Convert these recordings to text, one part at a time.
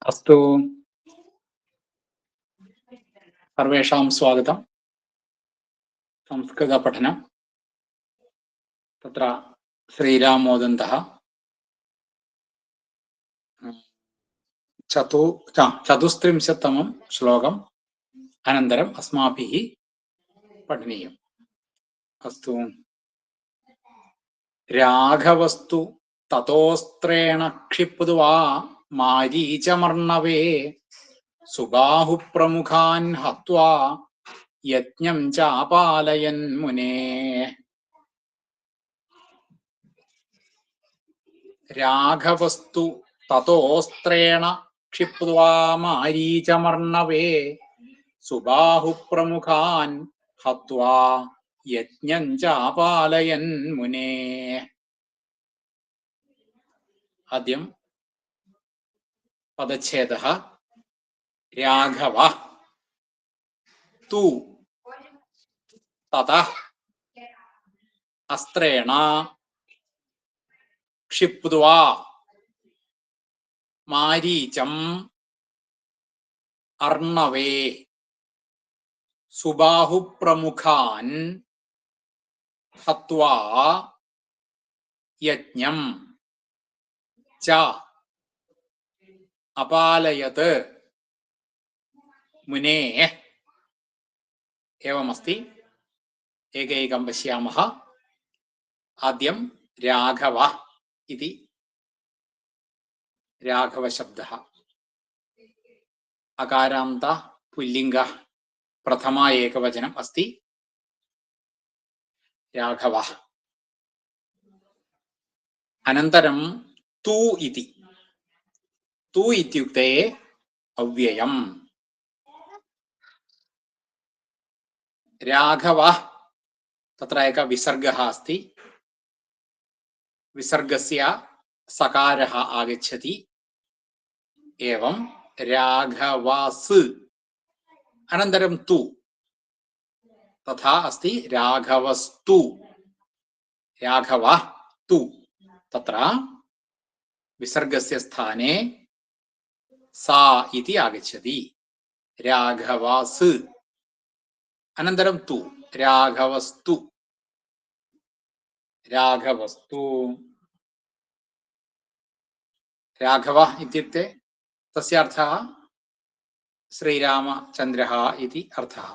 अस्तु, सर्वेषां स्वागतं। संस्कृतपठनं तत्र श्रीरामोदन्तः चतुस्त्रिंशत्तमं श्लोकम् अनन्तरम् अस्माभिः पठनीयम्। अस्तु। राघवस्तु ततोऽस्त्रेण क्षिप्त्वा मारीचमर्णवे सुबाहुप्रमुखान् हत्वा यज्ञं चापालयन् मुनेः। राघवस्तु ततोऽस्त्रेण क्षिप्त्वा मारीचमर्णवे सुबाहुप्रमुखान् हत्वा यज्ञं चापालयन् मुनेः। आद्यं पदच्छेदः। राघव तु ततः अस्त्रेण क्षिप्त्वा मारीचम् अर्णवे सुबाहुप्रमुखान् हत्वा यज्ञं च अपालयत् मुनेः। एवमस्ति। एकैकं पश्यामः। आद्यं राघव इति राघवशब्दः अकारान्त पुल्लिङ्गः प्रथमा एकवचनम् अस्ति। राघवः। अनन्तरं तु इति। तु इत्युक्ते अव्ययम्। राघवः तत्र एकः विसर्गः अस्ति। विसर्गस्य सकारः आगच्छति। एवं राघवास् अनन्तरं तु तथा अस्ति। राघवस्तु राघवः तु तत्र विसर्गस्य स्थाने सा इति आगच्छति। राघवास् अनन्तरं तु राघवस्तु राघवस्तु। राघवः इत्युक्ते तस्य अर्थः श्रीरामचन्द्रः इति अर्थः।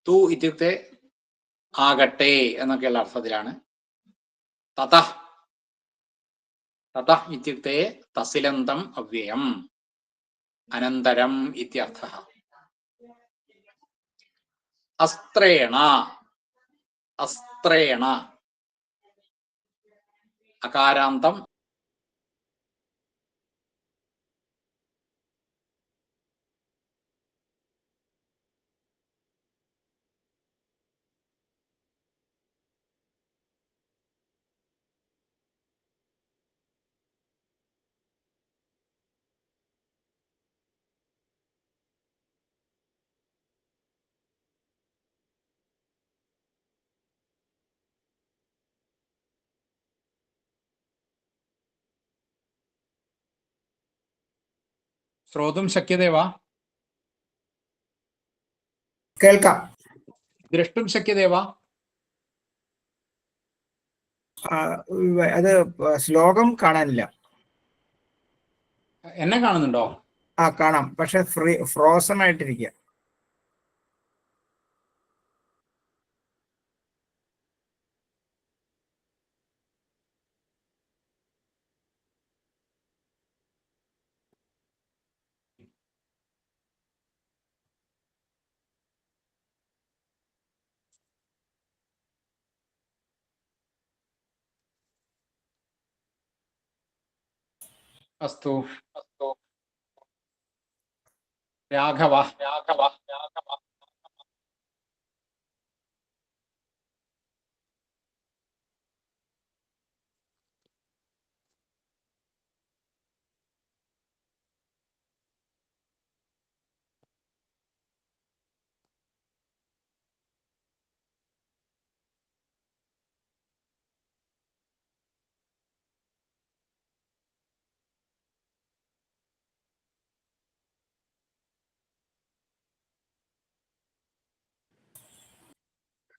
तु इत्युक्ते ആകട്ടെ എന്നൊക്കെയുള്ള അർത്ഥത്തിലാണ്. തതഃ തതഃ ഇത്യുക്തേ തസിലന്തം അവ്യയം അനന്തരം ഇത്യർത്ഥഃ. അസ്ത്രേണ അസ്ത്രേണ അകാരാന്തം ശ്രോതും ശക്യത്തെ വാ? കേൾക്കാം. ദ്രഷ്ടും ശക്യത്തെ വാ? അത് ശ്ലോകം കാണാനില്ല. എന്നെ കാണുന്നുണ്ടോ? കാണാം, പക്ഷെ ഫ്രോസൺ ആയിട്ടിരിക്കുക. അസ്തു അസ്തു. രാഘവ രാഘവ രാഘവ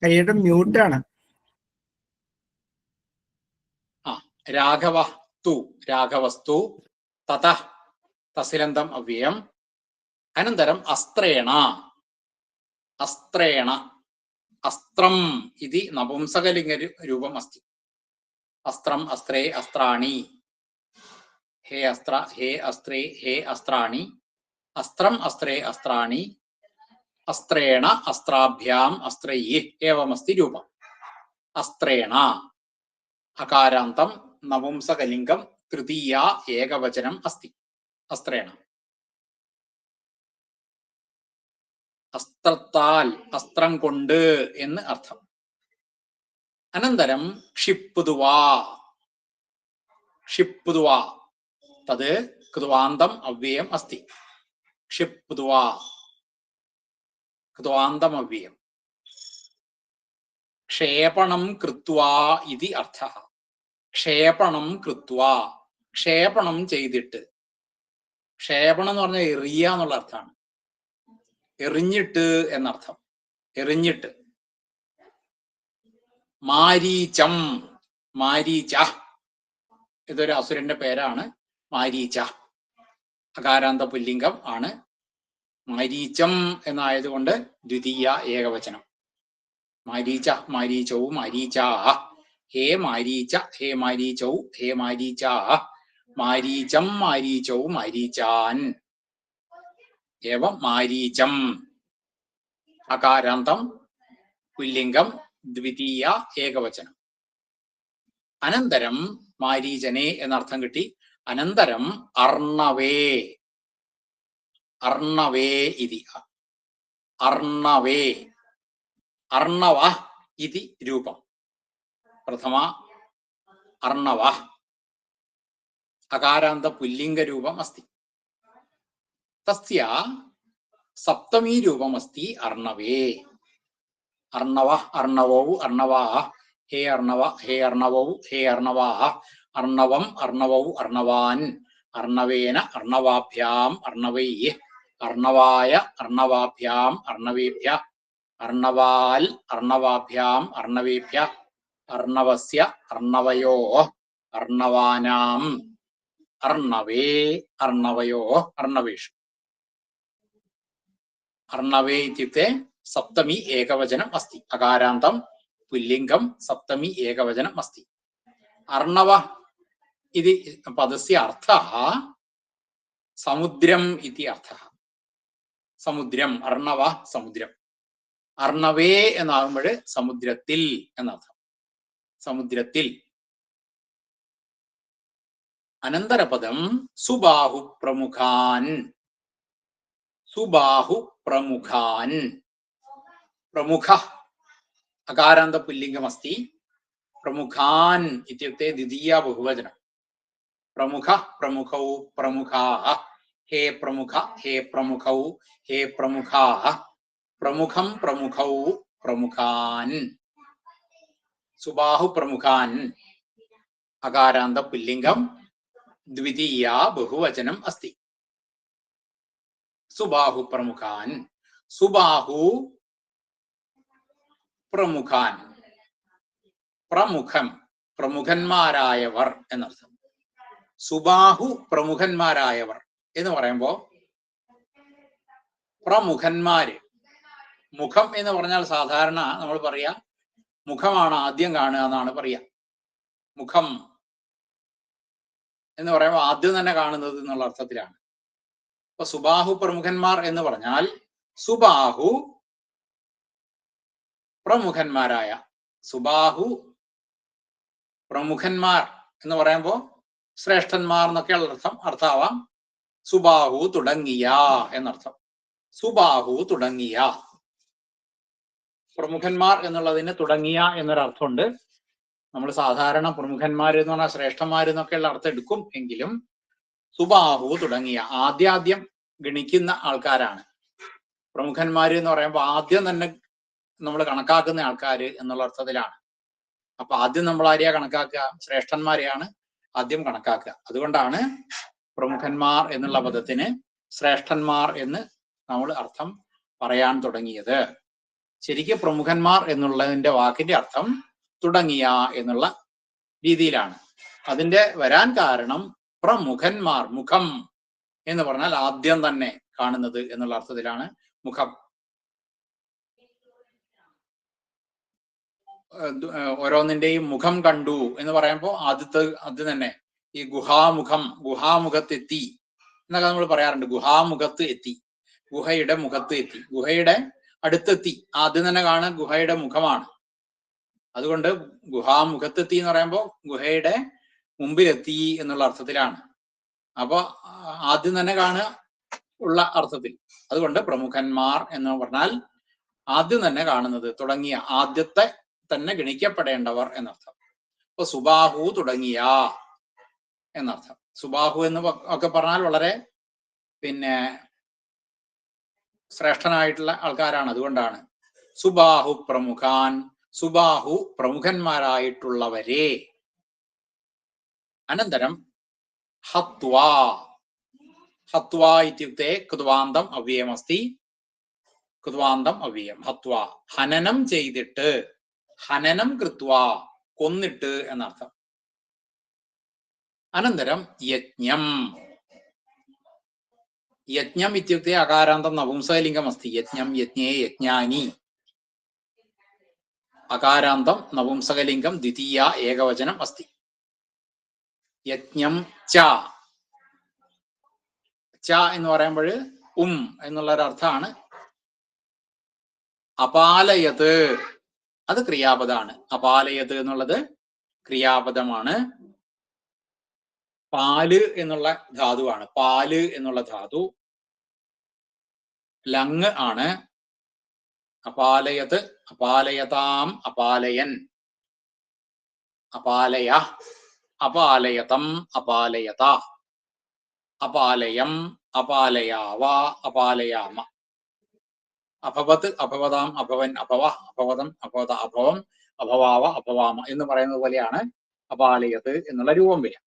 ഹരിയേട്ട മ്യൂട്ടാണ്. രാഘവ തു രാഘവസ്തു തത തസിലന്തം അവ്യയം അനന്തരം അസ്ത്രേണ അസ്ത്രേണ അസ്ത്രം ഇതി നപുംസകലിംഗ രൂപം അസ്തി. അസ്ത്രം അസ്ത്രേ അസ്ത്രാണി ഹേ അസ്ത്ര ഹേ അസ്ത്രേ ഹേ അസ്ത്രാണി അസ്ത്രം അസ്ത്രേ അസ്ത്രാണി അസ്ത്രേണ അസ്ത്രാഭ്യാം അസ്ത്രൈഃ ഏവമസ്തി രൂപം. അസ്ത്രേണ അകാരാന്തം നപുംസകലിംഗം തൃതീയ ഏകവചനം അസ്തി. അസ്ത്രേണ അസ്ത്രത്താൽ അസ്ത്രം കൊണ്ട് എന്ന് അർത്ഥം. അനന്തരം ക്ഷിപ്പുതുവാ ക്ഷിപ്പുതുവാ തത് കൃത്വാന്തം അവ്യയം അസ്തി. ക്ഷിപ്പുതുവാ കൃത്വാന്തം അവ്യയം. ക്ഷേപണം കൃത്വാ ഇതി അർത്ഥഃ. ക്ഷേപണം കൃത്വാ ക്ഷേപണം ചെയ്തിട്ട്. ക്ഷേപണം എന്ന് പറഞ്ഞാൽ എറിയ എന്നുള്ള അർത്ഥമാണ്. എറിഞ്ഞിട്ട് എന്നർത്ഥം. എറിഞ്ഞിട്ട്. മാരീചം മാരീച ഇതൊരു അസുരന്റെ പേരാണ്. മാരീച അകാരാന്ത പുല്ലിംഗം ആണ്. മാരീചം എന്നായതുകൊണ്ട് ദ്വിതീയ ഏകവചനം. മാരീച മാരീചൗ മാരീചാ ഹേ മാരീച ഹേ മാരീചൗ ഹേ മാരീചാ മാരീചം മാരീചൗ മാരീചാൻ ഏവം മാരീചം അകാരാന്തം പുല്ലിംഗം ദ്വിതീയ ഏകവചനം. അനന്തരം മാരീചനെ എന്നർത്ഥം കിട്ടി. അനന്തരം അർണവേ അർണവേ ഇതി അർണവേ അർണവ ഇതി രൂപം. പ്രഥമ അർണവ അകാരാന്ത പുല്ലിംഗ രൂപം അസ്തി. തസ്യ സപ്തമീ രൂപം അസ്തി അർണവേ. അർണവ അർണവൗ അർണവാ ഹേ അർണവ ഹേ അർണവൗ ഹേ അർണവാ അർണവം അർണവൗ അർണവാൻ അർണവേന അർണവാഭ്യാം അർണവൈഃ അർണവായ അർണവാഭ്യാം അർണവേഭ്യ അർണവാൽ അർണവാഭ്യാം അർണവേഭ്യ അർണവസ്യ അർണവയോ അർണവാനാം അർണവേ അർണവയോ അർണവേഷു. അർണവേ ഇത്യുക്തെ സപ്തമി ഏകവചനം അസ്തി. അകാരാന്തം പുല്ലിംഗം സപ്തമി ഏകവചനം അസ്തി. അർണവ ഇതി പദസ്യ അർത്ഥഃ സമുദ്രം ഇതി അർത്ഥഃ. സമുദ്രം അർണവ സമുദ്രം. അർണവേ എന്നാകുമ്പോൾ സമുദ്രത്തിൽ എന്നർത്ഥം. സമുദ്രത്തിൽ. അനന്തരപദം സുബാഹു പ്രമുഖാൻ. സുബാഹു പ്രമുഖാൻ. പ്രമുഖ അകാരാന്ത പുല്ലിംഗം അസ്തി. പ്രമുഖാൻ ഇത്യുക്തെ ദ്വിതീയ ബഹുവചനം. പ്രമുഖ പ്രമുഖൗ പ്രമുഖാഃ ഹേ പ്രമുഖ ഹേ പ്രമുഖൗ ഹേ പ്രമുഖാഃ പ്രമുഖം പ്രമുഖൗ പ്രമുഖാൻ. സുബാഹു പ്രമുഖാൻ അകാരാന്ത പുല്ലിംഗം ദ്വിതീയ ബഹുവചനം അസ്തി. സുബാഹു പ്രമുഖാൻ. സുബാഹു പ്രമുഖാൻ. പ്രമുഖം പ്രമുഖന്മാരായവർ എന്നർത്ഥം. സുബാഹു പ്രമുഖന്മാരായവർ എന്ന് പറയുമ്പോ പ്രമുഖന്മാര്. മുഖം എന്ന് പറഞ്ഞാൽ സാധാരണ നമ്മൾ പറയാ മുഖമാണ് ആദ്യം കാണുക എന്നാണ് പറയാ. മുഖം എന്ന് പറയുമ്പോൾ ആദ്യം തന്നെ കാണുന്നത് എന്നുള്ള അർത്ഥത്തിലാണ്. അപ്പൊ സുബാഹു പ്രമുഖന്മാർ എന്ന് പറഞ്ഞാൽ സുബാഹു പ്രമുഖന്മാരായ. സുബാഹു പ്രമുഖന്മാർ എന്ന് പറയുമ്പോ ശ്രേഷ്ഠന്മാർ എന്നൊക്കെയുള്ള അർത്ഥാവാം. സുബാഹു തുടങ്ങിയ എന്നർത്ഥം. സുബാഹു തുടങ്ങിയ. പ്രമുഖന്മാർ എന്നുള്ളതിന് തുടങ്ങിയ എന്നൊരർത്ഥമുണ്ട്. നമ്മൾ സാധാരണ പ്രമുഖന്മാർ എന്ന് പറഞ്ഞാൽ ശ്രേഷ്ഠന്മാർ എന്നൊക്കെയുള്ള അർത്ഥം എടുക്കും. എങ്കിലും സുബാഹു തുടങ്ങിയ ആദ്യാദ്യം ഗണിക്കുന്ന ആൾക്കാരാണ് പ്രമുഖന്മാര് എന്ന് പറയുമ്പോൾ. ആദ്യം തന്നെ നമ്മൾ കണക്കാക്കുന്ന ആൾക്കാര് എന്നുള്ള അർത്ഥത്തിലാണ്. അപ്പൊ ആദ്യം നമ്മൾ ആരെയാ കണക്കാക്കുക? ശ്രേഷ്ഠന്മാരെയാണ് ആദ്യം കണക്കാക്കുക. അതുകൊണ്ടാണ് പ്രമുഖന്മാർ എന്നുള്ള പദത്തിന് ശ്രേഷ്ഠന്മാർ എന്ന് നമ്മൾ അർത്ഥം പറയാൻ തുടങ്ങിയത്. ശരിക്കും പ്രമുഖന്മാർ എന്നുള്ളതിന്റെ വാക്കിന്റെ അർത്ഥം തുടങ്ങിയ എന്നുള്ള രീതിയിലാണ്. അതിന്റെ വരാൻ കാരണം പ്രമുഖന്മാർ, മുഖം എന്ന് പറഞ്ഞാൽ ആദ്യം തന്നെ കാണുന്നത് എന്നുള്ള അർത്ഥത്തിലാണ് മുഖം. ഓരോന്നിന്റെയും മുഖം കണ്ടു എന്ന് പറയുമ്പോൾ ആദ്യം തന്നെ ഈ ഗുഹാമുഖത്തെത്തി എന്നൊക്കെ നമ്മൾ പറയാറുണ്ട്. ഗുഹാമുഖത്ത് എത്തി, ഗുഹയുടെ മുഖത്ത് എത്തി, ഗുഹയുടെ അടുത്തെത്തി. ആദ്യം തന്നെ കാണുക ഗുഹയുടെ മുഖമാണ്. അതുകൊണ്ട് ഗുഹാമുഖത്തെത്തി എന്ന് പറയുമ്പോൾ ഗുഹയുടെ മുമ്പിലെത്തി എന്നുള്ള അർത്ഥത്തിലാണ്. അപ്പൊ ആദ്യം തന്നെ കാണുക ഉള്ള അർത്ഥത്തിൽ. അതുകൊണ്ട് പ്രമുഖന്മാർ എന്ന് പറഞ്ഞാൽ ആദ്യം തന്നെ കാണുന്നത്, തുടങ്ങിയ, ആദ്യത്തെ തന്നെ ഗണിക്കപ്പെടേണ്ടവർ എന്നർത്ഥം. അപ്പൊ സുബാഹു തുടങ്ങിയ എന്നർത്ഥം. സുബാഹു എന്ന് ഒക്കെ പറഞ്ഞാൽ വളരെ ശ്രേഷ്ഠനായിട്ടുള്ള ആൾക്കാരാണ്. അതുകൊണ്ടാണ് സുബാഹു പ്രമുഖാൻ, സുബാഹു പ്രമുഖന്മാരായിട്ടുള്ളവരെ. അനന്തരം ഹത്വാ, ഹത്വാ ഇത്യുക്തേ കൃത്വാന്തം അവ്യയമസ്തി, കൃത്വാന്തം അവ്യയം. ഹത്വാ ഹനനം ചെയ്തിട്ട്, ഹനനം കൃത്വാ കൊന്നിട്ട് എന്നർത്ഥം. അനന്തരം യജ്ഞം, യജ്ഞം ഇത്യുക്തേ അകാരാന്തം നപുംസകലിംഗം അസ്തി. യജ്ഞം, യജ്ഞേ, യജ്ഞാനി. അകാരാന്തം നപുംസകലിംഗം ദ്വിതീയ ഏകവചനം അസ്തി. യജ്ഞം ച, ച എന്ന് പറയുമ്പോൾ എന്നുള്ളൊരർത്ഥാണ്. അപാലയത് അത് ക്രിയാപദമാണ്. അപാലയത് എന്നുള്ളത് ക്രിയാപദമാണ്. പാല് എന്നുള്ള ധാതുവാണ്. പാല് എന്നുള്ള ധാതു ലങ് ആണ്. അപാലയത്, അപാലയതാം, അപാലയൻ, അപാലയ, അപാലയതം, അപാലയത, അപാലയം, അപാലയാവ, അപാലയാമ. അഭവത്, അഭവതാം, അഭവൻ, അഭവ, അഭവതം, അഭവത, അഭവം, അഭവാവ, അഭവാമ എന്ന് പറയുന്നത് പോലെയാണ് അപാലയത് എന്നുള്ള രൂപം വരിക.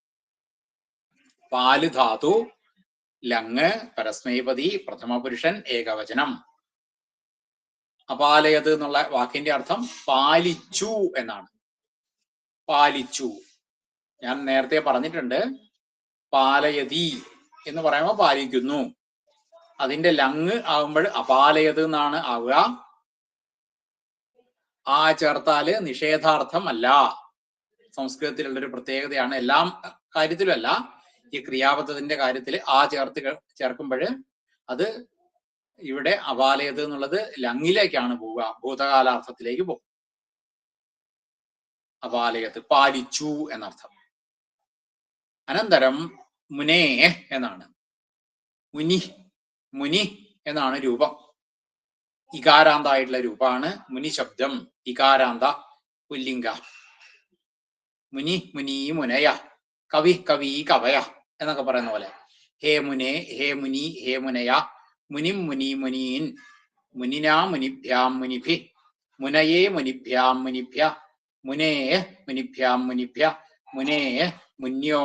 പാല് ധാതു, ലങ്, പരസ്മൈപതി, പ്രഥമ പുരുഷൻ, ഏകവചനം. അപാലയത് എന്നുള്ള വാക്കിന്റെ അർത്ഥം പാലിച്ചു എന്നാണ്. പാലിച്ചു. ഞാൻ നേരത്തെ പറഞ്ഞിട്ടുണ്ട്, പാലയതി എന്ന് പറയുമ്പോൾ പാലിക്കുന്നു. അതിന്റെ ലങ് ആകുമ്പോൾ അപാലയത് എന്നാണ് ആവുക. ആ ചേർത്താല് നിഷേധാർത്ഥം അല്ല. സംസ്കൃതത്തിലുള്ളൊരു പ്രത്യേകതയാണ്. എല്ലാം കാര്യത്തിലും അല്ല, ഈ ക്രിയാപദത്തിന്റെ കാര്യത്തിൽ ആ ചേർക്കുമ്പോൾ അത് ഇവിടെ അപാലയത് എന്നുള്ളത് ലങ്ങിലേക്കാണ് പോവുക, ഭൂതകാലാർത്ഥത്തിലേക്ക് പോകും. അപാലയത് പാലിച്ചു എന്നർത്ഥം. അനന്തരം മുനേ എന്നാണ്. മുനി, മുനി എന്നാണ് രൂപം. ഇകാരാന്തായിട്ടുള്ള രൂപമാണ് മുനി ശബ്ദം. ഇകാരാന്ത പുല്ലിംഗ. മുനി, മുനി, മുനയ, കവി, കവി, കവയ എന്നൊക്കെ പറയുന്ന പോലെ. ഹേ മുനേ, ഹേ മുനി, ഹേ മുനയ, മുനിം, മുനി, മുനീൻ, മുനിനാ, മുനിഭ്യാം, മുനിഭി, മുനയേ, മുനിഭ്യാം, മുനിഭ്യ, മുനേ, മുനിഭ്യാം, മുനിഭ്യ, മുനേ, മുന്യോ,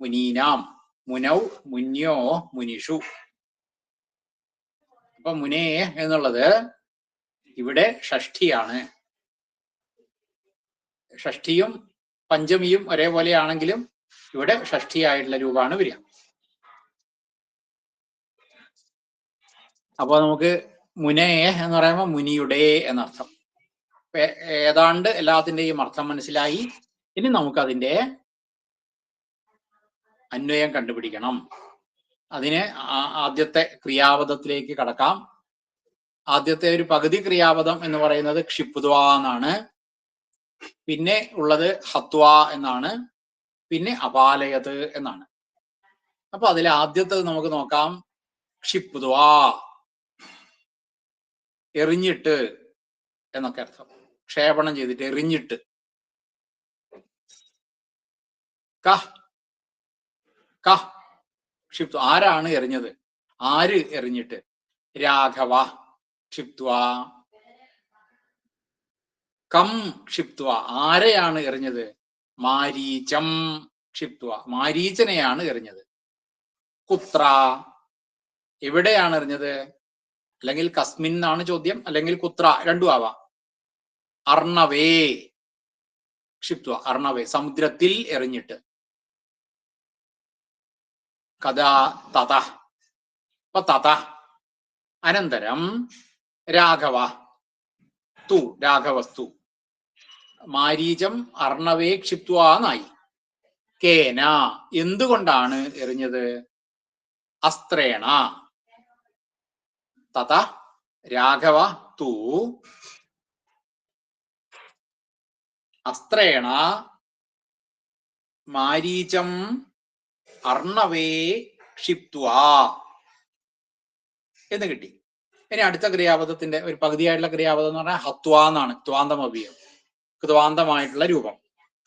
മുനീനാം, മുനൗ, മുന്യോ, മുനിഷു. അപ്പൊ മുനേ എന്നുള്ളത് ഇവിടെ ഷഷ്ഠിയാണ്. ഷഷ്ഠിയും പഞ്ചമിയും ഒരേപോലെയാണെങ്കിലും ഇവിടെ ഷഷ്ഠിയായിട്ടുള്ള രൂപമാണ് വരിക. അപ്പൊ നമുക്ക് മുനേ എന്ന് പറയുമ്പോൾ മുനിയുടെ എന്നർത്ഥം. ഏതാണ്ട് എല്ലാത്തിൻ്റെയും അർത്ഥം മനസ്സിലായി. ഇനി നമുക്കതിൻ്റെ അന്വയം കണ്ടുപിടിക്കണം. അതിന് ആദ്യത്തെ ക്രിയാപദത്തിലേക്ക് കടക്കാം. ആദ്യത്തെ ഒരു പകുതി ക്രിയാപദം എന്ന് പറയുന്നത് ക്ഷിപ്ത്വ എന്നാണ്. പിന്നെ ഉള്ളത് ഹത്വ എന്നാണ്. പിന്നെ അപാലയത് എന്നാണ്. അപ്പൊ അതിൽ ആദ്യത്തെ നമുക്ക് നോക്കാം. ക്ഷിപ്ത്വ, എറിഞ്ഞിട്ട് എന്നൊക്കെ അർത്ഥം. ക്ഷേപണം ചെയ്തിട്ട്, എറിഞ്ഞിട്ട്. ക്ഷിപ്ത്വ, ആരാണ് എറിഞ്ഞത്? ആര് എറിഞ്ഞിട്ട്? രാഘവ ക്ഷിപ്ത്വ. കം ക്ഷിപ്ത്വ, ആരെയാണ് എറിഞ്ഞത്? മാരീചം ക്ഷിപ്ത്വ, മാരീചനെയാണ് എറിഞ്ഞത്. കുത്ര, എവിടെയാണ് എറിഞ്ഞത്? അല്ലെങ്കിൽ കസ്മിൻ എന്നാണ് ചോദ്യം, അല്ലെങ്കിൽ കുത്ര, രണ്ടും ആവാം. അർണവേ ക്ഷിപ്ത്വ, അർണവേ സമുദ്രത്തിൽ എറിഞ്ഞിട്ട്. കഥാ തത, അപ്പൊ തത അനന്തരം രാഘവ തു, രാഘവസ്തു മാരീചം അർണവേ ക്ഷിപ്ത്വ എന്നായി. കേന എന്തുകൊണ്ടാണ് എറിഞ്ഞത്? അസ്ത്രേണ. തത രാഘവ തു അസ്ത്രേണ മാരീചം അർണവേ ക്ഷിപ്ത്വ എന്ന് കിട്ടി. ഇനി അടുത്ത ക്രിയാപദത്തിന്റെ ഒരു പകുതിയായിട്ടുള്ള ക്രിയാപദം എന്ന് പറഞ്ഞാൽ ഹത്വ എന്നാണ്. ത്വാന്തം അവ്യം, കൃത്വാന്തമായിട്ടുള്ള രൂപം.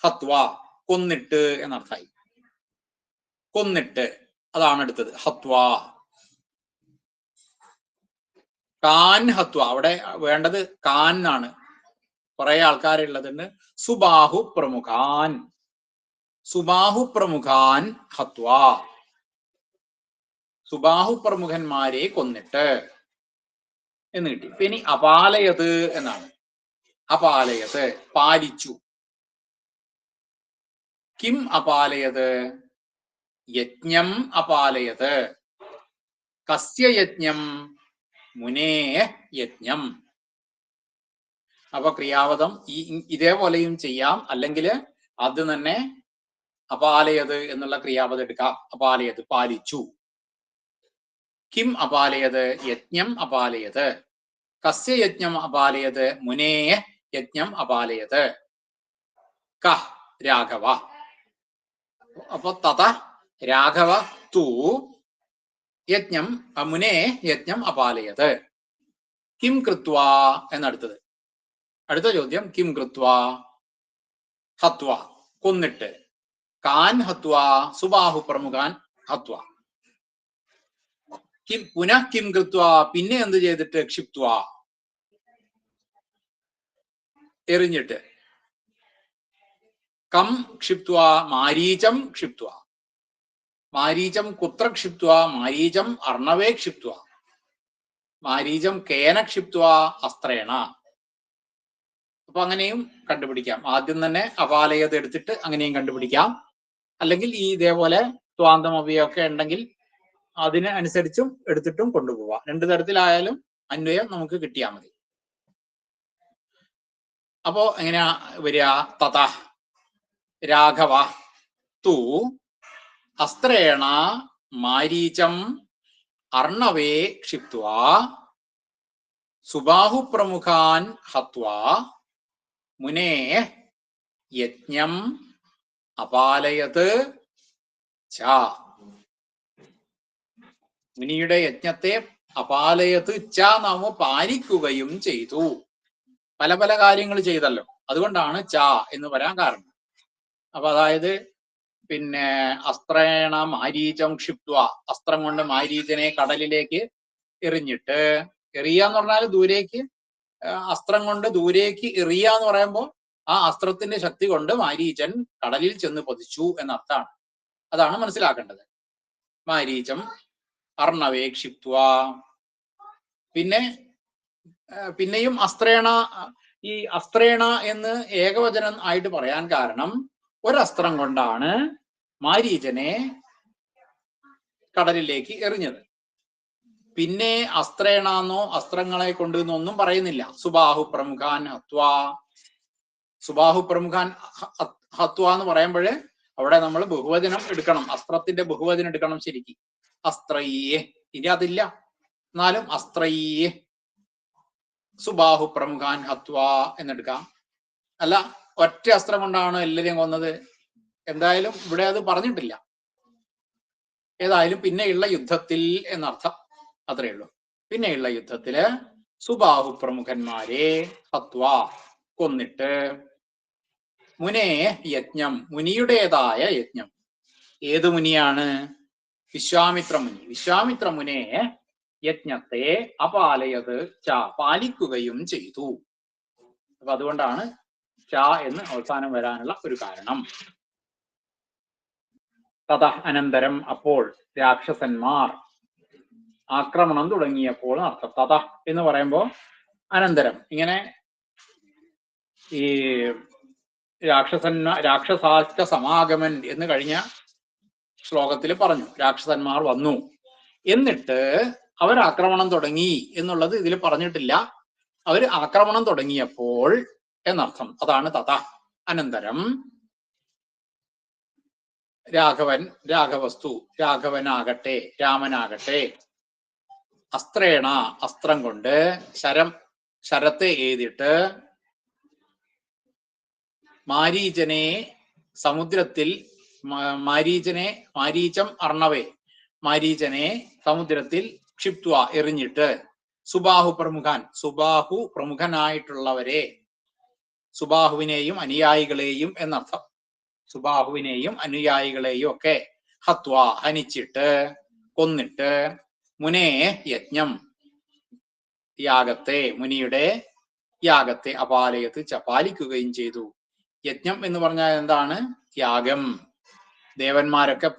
ഹത്വ കൊന്നിട്ട് എന്നർത്ഥമായി. കൊന്നിട്ട് അതാണ് അടുത്തത്. ഹത്വ കാൻ ഹത്വ, അവിടെ വേണ്ടത് കാൻ ആണ്. കുറെ ആൾക്കാരുള്ളതുണ്ട്. സുബാഹു പ്രമുഖാൻ, സുബാഹു പ്രമുഖാൻ ഹത്വ, സുബാഹു പ്രമുഖന്മാരെ കൊന്നിട്ട് എന്ന് കിട്ടി. ഇനി അപാലയത് എന്നാണ്. അപാലയത് പാലിച്ചു. കിം അപാലയത്? യജ്ഞം അപാലയത്. കസ്യ യജ്ഞം? മുനേ യജ്ഞം. അപ്പൊ ക്രിയാപദം ഇതേപോലെയും ചെയ്യാം, അല്ലെങ്കിൽ അത് തന്നെ അപാലയത് എന്നുള്ള ക്രിയാപദം എടുക്കാം. അപാലയത് പാലിച്ചു. കിം അപാലയത്? യജ്ഞം അപാലയത്. കസ്യ യജ്ഞം അപാലയത്? മുനേ യജ്ഞം അപാലയത്. ക രാഘവ. അപ്പൊ തത രാഘവ തു യജ്ഞം മുനേ യജ്ഞം അപാലയത്. കിം കൃത്വ എന്നടുത്തത്. അടുത്ത ചോദ്യം കിം കൃത്വ? ഹത്വ കൊന്നിട്ട്. കാൻ ഹത്വ? സുബാഹു പ്രമുഖാൻ ഹത്വ. കിം പുനഃ കിം കൃത്വ? പിന്നെ എന്ത് ചെയ്തിട്ട്? ക്ഷിപ്ത്വ എറിഞ്ഞിട്ട്. കം ക്ഷിപ്ത്വ? മാരീചം ക്ഷിപ്ത്വ. മാരീചം കുത്ര ക്ഷിപ്ത്വ? മാരീചം അർണവേ ക്ഷിപ്ത്വ. മാരീചം കേന ക്ഷിപ്ത്വ? അസ്ത്രേണ. അപ്പൊ അങ്ങനെയും കണ്ടുപിടിക്കാം. ആദ്യം തന്നെ അപാലയത് എടുത്തിട്ട് അങ്ങനെയും കണ്ടുപിടിക്കാം. അല്ലെങ്കിൽ ഈ ഇതേപോലെ ത്വാന്തം അവയൊക്കെ ഉണ്ടെങ്കിൽ അതിന് അനുസരിച്ചും എടുത്തിട്ടും കൊണ്ടുപോവാം. രണ്ടു തരത്തിലായാലും അന്വയം നമുക്ക് കിട്ടിയാൽ മതി. അപ്പോ എങ്ങനെയാ വരിക? തത രാഘവ തു അസ്ത്രേണ മാരീചം അർണവേ ക്ഷിപ്ത്വ സുബാഹു പ്രമുഖാൻ ഹത്വ മുനേ യജ്ഞം അപാലയത് ച. മുനിയുടെ യജ്ഞത്തെ അപാലയത് ച നാമ പാലിക്കുകയും ചെയ്തു. പല പല കാര്യങ്ങൾ ചെയ്തല്ലോ, അതുകൊണ്ടാണ് ച എന്ന് പറയാൻ കാരണം. അപ്പൊ അതായത് പിന്നെ അസ്ത്രേണ മാരീചം ക്ഷിപ്ത്വ, അസ്ത്രം കൊണ്ട് മാരീചനെ കടലിലേക്ക് എറിഞ്ഞിട്ട്. എറിയാന്ന് പറഞ്ഞാൽ ദൂരേക്ക്, അസ്ത്രം കൊണ്ട് ദൂരേക്ക് എറിയാന്ന് പറയുമ്പോൾ ആ അസ്ത്രത്തിന്റെ ശക്തി കൊണ്ട് മാരീചൻ കടലിൽ ചെന്ന് പതിച്ചു എന്നർത്ഥമാണ്. അതാണ് മനസ്സിലാക്കേണ്ടത്. മാരീചം അർണവേ ക്ഷിപ്ത്വ. പിന്നെയും അസ്ത്രേണ, ഈ അസ്ത്രേണ എന്ന് ഏകവചനം ആയിട്ട് പറയാൻ കാരണം ഒരസ്ത്രം കൊണ്ടാണ് മാരീചനെ കടലിലേക്ക് എറിഞ്ഞത്. പിന്നെ അസ്ത്രേണെന്നോ അസ്ത്രങ്ങളെ കൊണ്ട് എന്നൊന്നും പറയുന്നില്ല. സുബാഹു പ്രമുഖാൻ ഹത്വ. സുബാഹു പ്രമുഖാൻ ഹത്വ എന്ന് പറയുമ്പോഴേ അവിടെ നമ്മൾ ബഹുവചനം എടുക്കണം, അസ്ത്രത്തിന്റെ ബഹുവചനം എടുക്കണം ശരിക്ക്. അസ്ത്രയ്യേ, ഇനി അതില്ല, എന്നാലും അസ്ത്രയ്യേ സുബാഹു പ്രമുഖാൻ ഹത്വ എന്നെടുക്കാം. അല്ല ഒറ്റ അസ്ത്രം കൊണ്ടാണ് എല്ലാരെയും കൊന്നത്, എന്തായാലും ഇവിടെ അത് പറഞ്ഞിട്ടില്ല. ഏതായാലും പിന്നെയുള്ള യുദ്ധത്തിൽ എന്നർത്ഥം, അത്രയേ ഉള്ളൂ. പിന്നെയുള്ള യുദ്ധത്തില് സുബാഹു പ്രമുഖന്മാരെ ഹത്വ കൊന്നിട്ട് മുനേ യജ്ഞം, മുനിയുടേതായ യജ്ഞം. ഏത് മുനിയാണ്? വിശ്വാമിത്ര മുനി. വിശ്വാമിത്ര മുനെ യജ്ഞത്തെ അപാലയത് ച, പാലിക്കുകയും ചെയ്തു. അപ്പൊ അതുകൊണ്ടാണ് ച എന്ന് അവസാനം വരാനുള്ള ഒരു കാരണം. തത അനന്തരം അപ്പോൾ രാക്ഷസന്മാർ ആക്രമണം തുടങ്ങിയപ്പോൾ അർത്ഥം. തഥ എന്ന് പറയുമ്പോൾ അനന്തരം. ഇങ്ങനെ ഈ രാക്ഷസാക്ക സമാഗമൻ എന്ന് കഴിഞ്ഞ ശ്ലോകത്തിൽ പറഞ്ഞു. രാക്ഷസന്മാർ വന്നു, എന്നിട്ട് അവർ ആക്രമണം തുടങ്ങി എന്നുള്ളത് ഇതിൽ പറഞ്ഞിട്ടില്ല. അവർ ആക്രമണം തുടങ്ങിയപ്പോൾ എന്നർത്ഥം. അതാണ് തഥ. അനന്തരം രാഘവനാകട്ടെ, രാമനാകട്ടെ, അസ്ത്രേണ അസ്ത്രം കൊണ്ട്, ശരത്തെ എഴുതിയിട്ട്, മാരീചനെ സമുദ്രത്തിൽ, മാരീചം അർണവേ, മാരീചനെ സമുദ്രത്തിൽ ക്ഷിപ്ത്വ എറിഞ്ഞിട്ട്, സുബാഹു പ്രമുഖനായിട്ടുള്ളവരെ, സുബാഹുവിനെയും അനുയായികളെയും എന്നർത്ഥം. സുബാഹുവിനെയും അനുയായികളെയും ഒക്കെ ഹത്വ ഹനിച്ചിട്ട്, കൊന്നിട്ട്, മുനേ യജ്ഞം യാഗത്തെ, മുനിയുടെ യാഗത്തെ അപാലയത്ത് പാലിക്കുകയും ചെയ്തു. യജ്ഞം എന്ന് പറഞ്ഞാൽ എന്താണ്? യാഗം. ദേവന്മാരൊക്കെ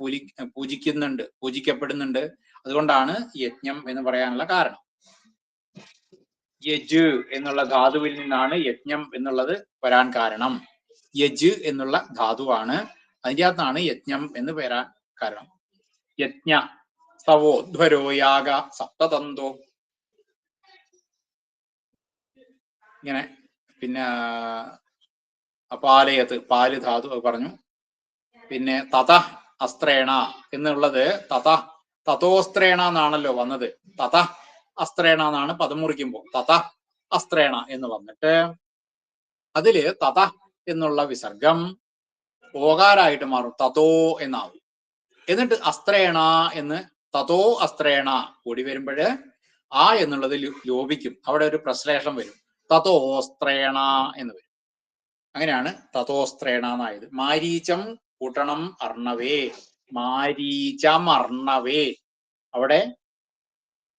പൂജിക്കപ്പെടുന്നുണ്ട്. അതുകൊണ്ടാണ് യജ്ഞം എന്ന് പറയാനുള്ള കാരണം. യജ് എന്നുള്ള ധാതുവിൽ നിന്നാണ് യജ്ഞം എന്നുള്ളത് വരാൻ കാരണം. യജ് എന്നുള്ള ധാതുവാണ്, അതിൻ്റെ അകത്താണ് യജ്ഞം എന്ന് വരാൻ കാരണം. യജ്ഞ സവോധ്വരോ യാഗ സപ്തതന്തോ, ഇങ്ങനെ. പിന്നെ അപാലയത്ത് പാല് ധാതു പറഞ്ഞു. പിന്നെ തഥ അസ്ത്രേണ എന്നുള്ളത് തഥോസ്ത്രേണ എന്നാണല്ലോ വന്നത്. തഥ അസ്ത്രേണ എന്നാണ് പദം മുറിക്കുമ്പോൾ. തഥ അസ്ത്രേണ എന്ന് വന്നിട്ട് അതില് തഥ എന്നുള്ള വിസർഗം ഓകാരായിട്ട് മാറും, തഥോ എന്നാവും. എന്നിട്ട് അസ്ത്രേണ എന്ന്, തഥോ അസ്ത്രേണ കൂടി വരുമ്പോൾ ആ എന്നുള്ളത് ലോപിക്കും. അവിടെ ഒരു പ്രശ്ലേഷം വരും, തഥോസ്ത്രേണ എന്ന് വരും. അങ്ങനെയാണ് തഥോസ്ത്രേണ എന്നായത്. മാരീചം കൂട്ടണം അർണവേ, മാരീചം അർണവേ. അവിടെ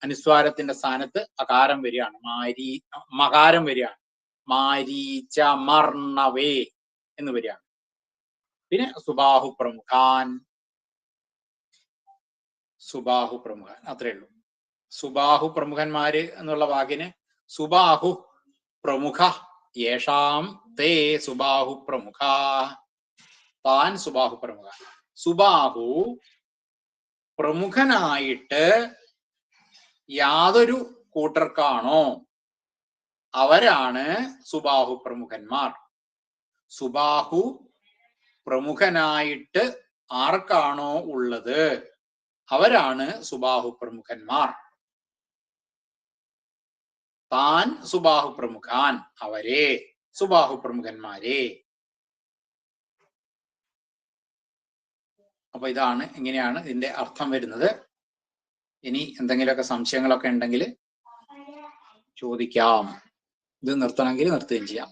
അനുസ്വാരത്തിന്റെ സ്ഥാനത്ത് അകാരം വരികയാണ്, മകാരം വരികയാണ്, മാരീചമർണവേ എന്ന് വരികയാണ്. പിന്നെ സുബാഹു പ്രമുഖാൻ, അത്രേ ഉള്ളൂ. സുബാഹു പ്രമുഖന്മാര് എന്നുള്ള വാക്കിന് സുബാഹു പ്രമുഖ, യേഷാം തേ സുബാഹു പ്രമുഖ, താൻ സുബാഹു പ്രമുഖ. സുബാഹു പ്രമുഖനായിട്ട് യാതൊരു കൂട്ടർക്കാണോ അവരാണ് സുബാഹു പ്രമുഖന്മാർ. സുബാഹു പ്രമുഖനായിട്ട് ആർക്കാണോ ഉള്ളത് അവരാണ് സുബാഹു പ്രമുഖന്മാർ. താൻ സുബാഹു പ്രമുഖാൻ, അവരെ സുബാഹു പ്രമുഖന്മാരെ. അപ്പൊ ഇതാണ്, ഇങ്ങനെയാണ് ഇതിന്റെ അർത്ഥം വരുന്നത്. ഇനി എന്തെങ്കിലുമൊക്കെ സംശയങ്ങളൊക്കെ ഉണ്ടെങ്കിൽ ചോദിക്കാം. ഇത് നിർത്തണമെങ്കിൽ നിർത്തുകയും ചെയ്യാം.